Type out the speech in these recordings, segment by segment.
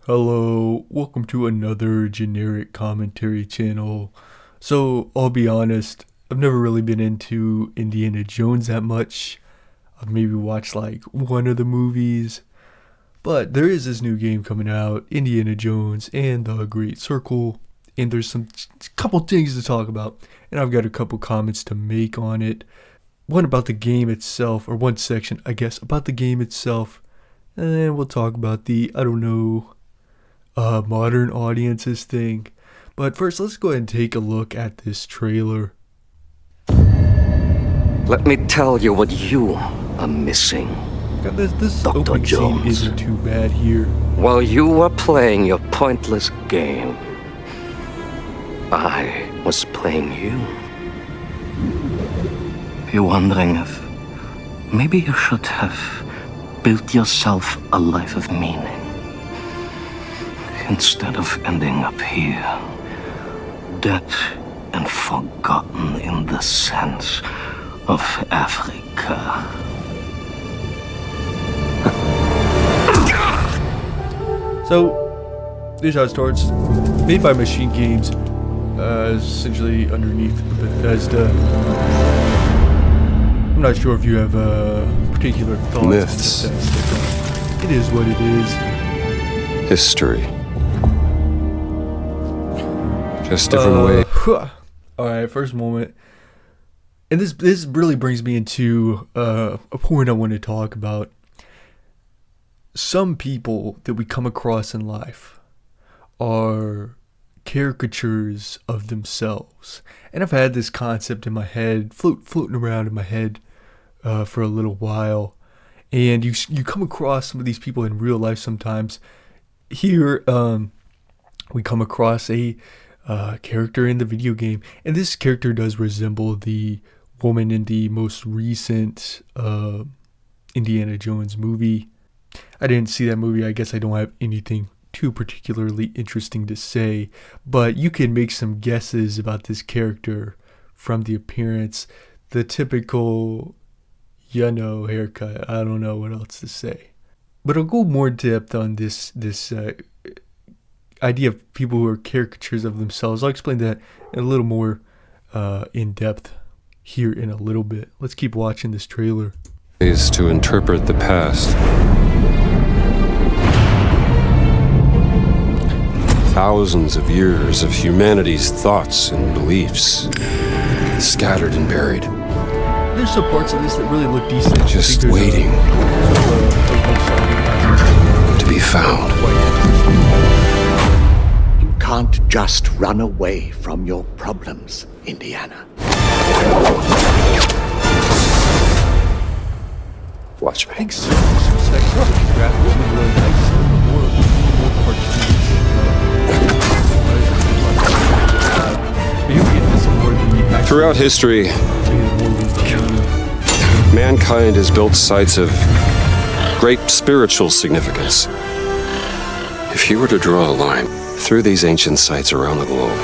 Hello, welcome to another generic commentary channel. So, I'll be honest, I've never really been into Indiana Jones that much. I've maybe watched like one of the movies, but there is this new game coming out, Indiana Jones and the Great Circle, and there's some couple things to talk about, and I've got a couple comments to make on it. One about the game itself, or one section, I guess, about the game itself, and then we'll talk about the, I don't know, modern audiences thing. But first, let's go ahead and take a look at this trailer. Let me tell you what you are missing. God, this Dr. opening scene Jones. isn't too bad here. While you were playing your pointless game, I was playing you. You're wondering if maybe you should have built yourself a life of meaning instead of ending up here, dead and forgotten in the sense of Africa. So, this is how it starts. Made by Machine Games, essentially underneath Bethesda. I'm not sure if you have particular thoughts. Myths. It is what it is. History. Just different way. Alright, first moment. And this really brings me into a point I want to talk about. Some people that we come across in life are caricatures of themselves. And I've had this concept in my head, floating around in my head for a little while. And you come across some of these people in real life sometimes. Here, we come across a character in the video game. And this character does resemble the woman in the most recent Indiana Jones movie. I didn't see that movie. I guess I don't have anything too particularly interesting to say, but you can make some guesses about this character from the appearance. The typical, haircut. I don't know what else to say. But I'll go more in depth on this idea of people who are caricatures of themselves. I'll explain that in a little more in depth here in a little bit. Let's keep watching this trailer. Ways to interpret the past. Thousands of years of humanity's thoughts and beliefs, scattered and buried, There's some parts of this that really look decent. I just think there's waiting to be found. You can't just run away from your problems, Indiana. Watch I me. think certain sections of the graphics look really nice. More cartoonish. But you get this more the actual Throughout history, mankind has built sites of great spiritual significance. If you were to draw a line through these ancient sites around the globe,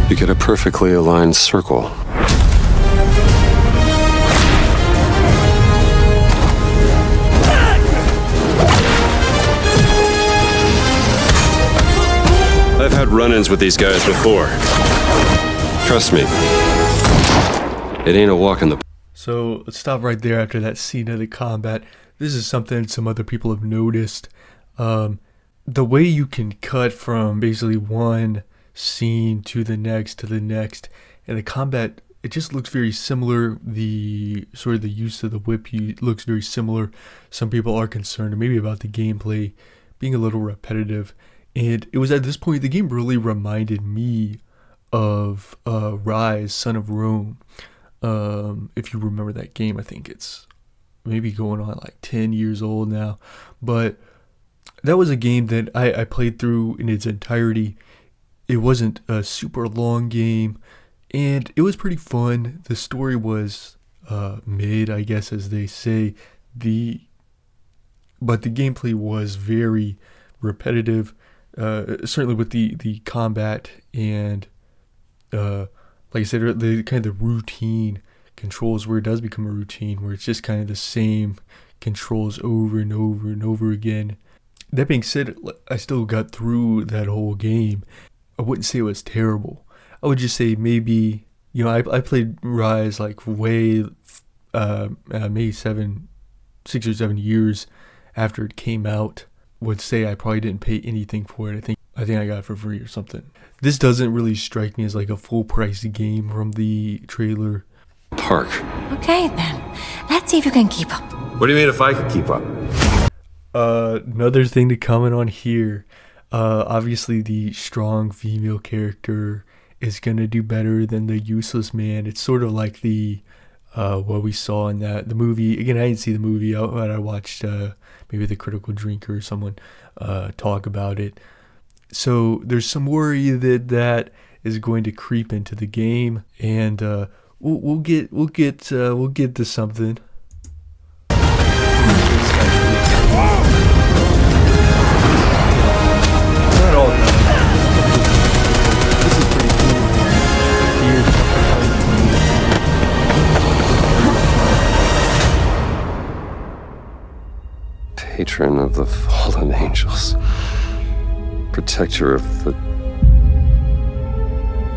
you get a perfectly aligned circle. I've had run-ins with these guys before. Trust me, it ain't a walk in the... So let's stop right there after that scene of the combat. This is something some other people have noticed. The way you can cut from basically one scene to the next, and the combat, it just looks very similar. The sort of the use of the whip looks very similar. Some people are concerned maybe about the gameplay being a little repetitive. And it was at this point the game really reminded me of Rise, Son of Rome. If you remember that game, I think it's maybe going on like 10 years old now. But that was a game that I played through in its entirety. It wasn't a super long game, and it was pretty fun. The story was mid, I guess, as they say. But the gameplay was very repetitive. Certainly with the combat and like I said, the kind of the routine controls, where it does become a routine, where it's just kind of the same controls over and over and over again. That being said, I still got through that whole game. I wouldn't say it was terrible. I would just say maybe, I played Rise like way, maybe 6 or 7 years after it came out. Would say I probably didn't pay anything for it. I think I got it for free or something. This doesn't really strike me as like a full price game from the trailer. Park. Okay then, let's see if you can keep up. What do you mean if I could keep up? Another thing to comment on here. Obviously the strong female character is gonna do better than the useless man. It's sort of like the what we saw in the movie. Again, I didn't see the movie, but I watched maybe The Critical Drinker or someone talk about it. So there's some worry that is going to creep into the game, and we'll get to something. Not all that. This is pretty cool. Patron of the fallen angels. Protector of the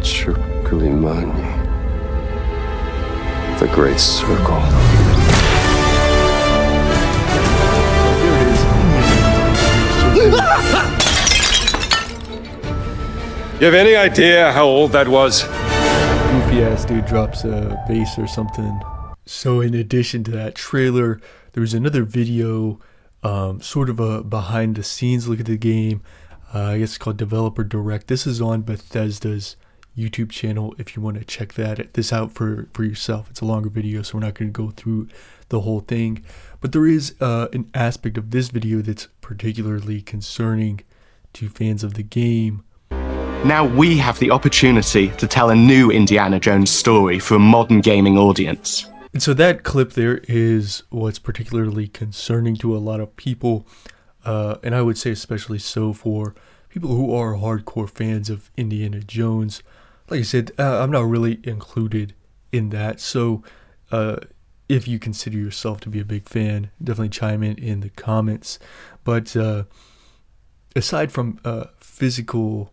Chirkulimani. The Great Circle. You have any idea how old that was? Goofy ass dude drops a vase or something. So in addition to that trailer, there's another video, sort of a behind the scenes look at the game. I guess it's called Developer Direct. This is on Bethesda's YouTube channel if you want to check this out for yourself. It's a longer video, so we're not going to go through the whole thing. But there is an aspect of this video that's particularly concerning to fans of the game. Now we have the opportunity to tell a new Indiana Jones story for a modern gaming audience. And so that clip there is what's particularly concerning to a lot of people. And I would say especially so for people who are hardcore fans of Indiana Jones. Like I said, I'm not really included in that. So if you consider yourself to be a big fan, definitely chime in the comments. But aside from physical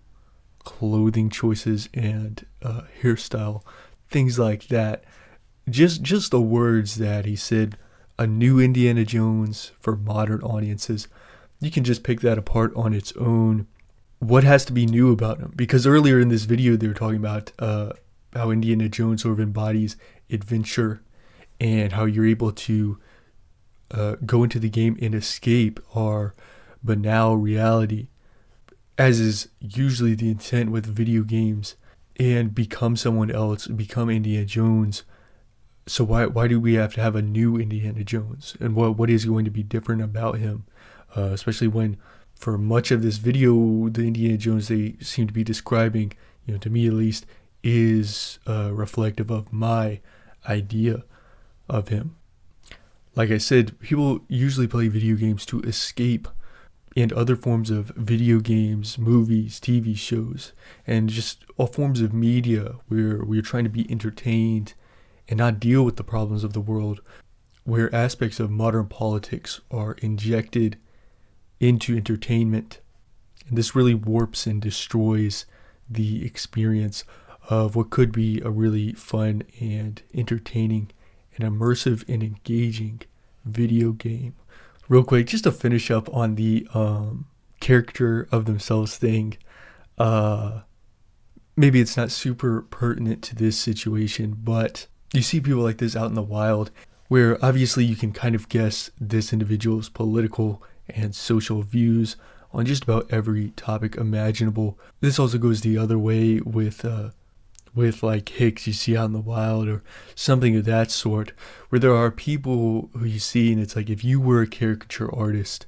clothing choices and hairstyle, things like that, just the words that he said, a new Indiana Jones for modern audiences, you can just pick that apart on its own. What has to be new about him? Because earlier in this video, they were talking about how Indiana Jones sort of embodies adventure and how you're able to go into the game and escape our banal reality, as is usually the intent with video games, and become someone else, become Indiana Jones. So why do we have to have a new Indiana Jones? And what is going to be different about him? Especially when, for much of this video, the Indiana Jones they seem to be describing, to me at least, is reflective of my idea of him. Like I said, people usually play video games to escape, and other forms of video games, movies, TV shows, and just all forms of media where we're trying to be entertained and not deal with the problems of the world, where aspects of modern politics are injected into entertainment. And this really warps and destroys the experience of what could be a really fun and entertaining and immersive and engaging video game. Real quick, just to finish up on the character of themselves thing, maybe it's not super pertinent to this situation, but you see people like this out in the wild, where obviously you can kind of guess this individual's political and social views on just about every topic imaginable. This also goes the other way with like Hicks you see out in the wild or something of that sort, where there are people who you see and it's like if you were a caricature artist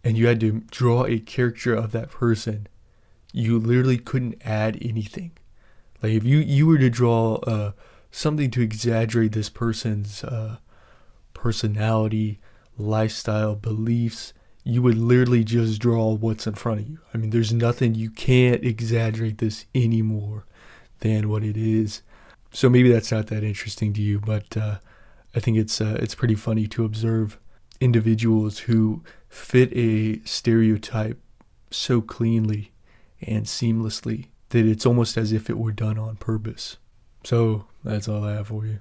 and you had to draw a caricature of that person, you literally couldn't add anything. Like if you were to draw something to exaggerate this person's personality, lifestyle, beliefs, you would literally just draw what's in front of you. I mean, there's nothing, you can't exaggerate this anymore than what it is. So maybe that's not that interesting to you, but I think it's pretty funny to observe individuals who fit a stereotype so cleanly and seamlessly that it's almost as if it were done on purpose. So that's all I have for you.